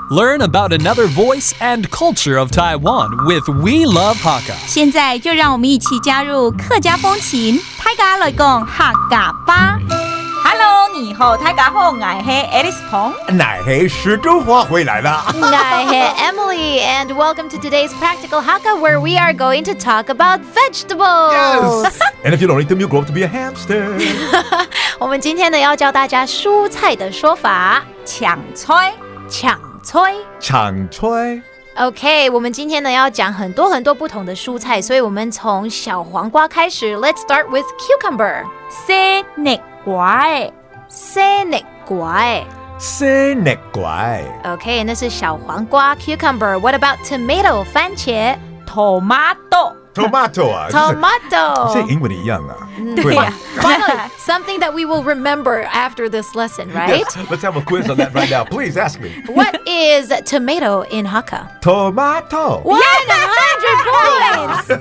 Learn about another voice and culture of Taiwan with We Love Hakka. 现在就让我们一起加入客家风情，大家来讲客家吧。Hello， 你好，大家好，我是 Alice Pong。乃黑石中华回来了。Hi, Emily, and welcome to today's Practical Hakka, where we are going to talk about vegetables. Yes. And if you don't eat them, you'll grow up to be a hamster. 我们今天呢要教大家蔬菜的说法，抢菜，抢菜。抢菜。OK， 我们今天呢要讲很多不同的蔬菜，所以我们从小黄瓜开始。Let's start with cucumber. 西逆瓜，西逆瓜。西逆瓜。OK， 那是小黄瓜 cucumber. What about tomato 番茄 Tomato 啊 ？Tomato 像英文一样啊。对呀。Finally, something that we will remember after this lesson, right? Yes. Let's have a quiz on that right now. Please ask me. What is tomato in Hakka? Tomato. 100 points.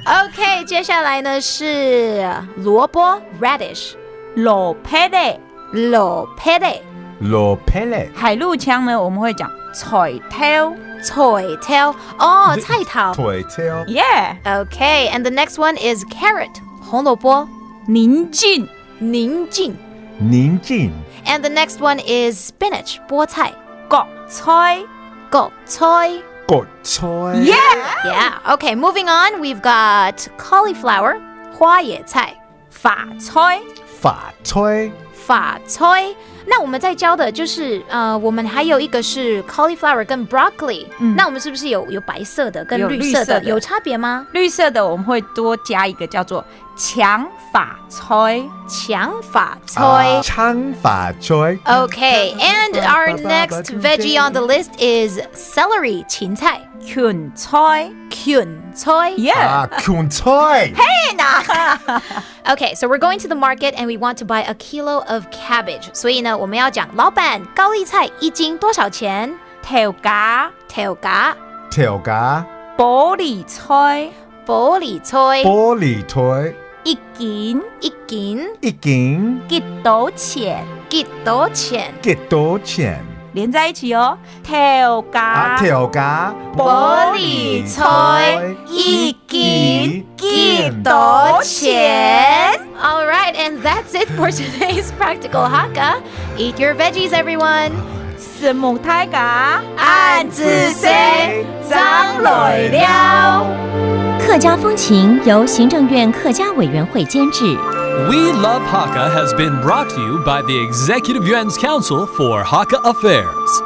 OK， 接下来呢是萝卜 radish， 罗佩的，萝卜的，罗佩勒。海陆腔呢我们会讲菜头。菜头哦，菜头。菜头。Yeah. Okay, and the next one is carrot, 红萝卜，宁静，宁静。宁静。And the next one is spinach, 菠菜，葛菜，葛菜。葛菜。Yeah. Okay, moving on, we've got cauliflower, 花椰菜，法菜，法菜。法菜。那我们在教的就是我们还有一个是 cauliflower 跟 broccoli，那我们是不是有白色的跟绿色的有差别吗？绿色的我们会多加一个叫做强法菜，强法菜。强法菜。Okay, and our next veggie on the list is celery 芹菜，芹菜，芹菜。Yeah. 芹菜。Okay, so we're going to the market and we want to buy a kilo of cabbage. 所以呢，我们要讲老板高丽菜一斤多少钱？條架，條架，條架。玻璃菜，玻璃菜，玻璃菜。一件，一件，一件。幾多錢？幾多錢？幾多錢？連在一起哦，條架，條架。玻璃菜一件幾多錢？ All right, and that's it for today's Practical Hakka. Eat your veggies, everyone. 拭目大家，按仔細張來了。客家风情由行政院客家委员会监制。We Love Hakka has been brought to you by the Executive Yuan's Council for Hakka Affairs.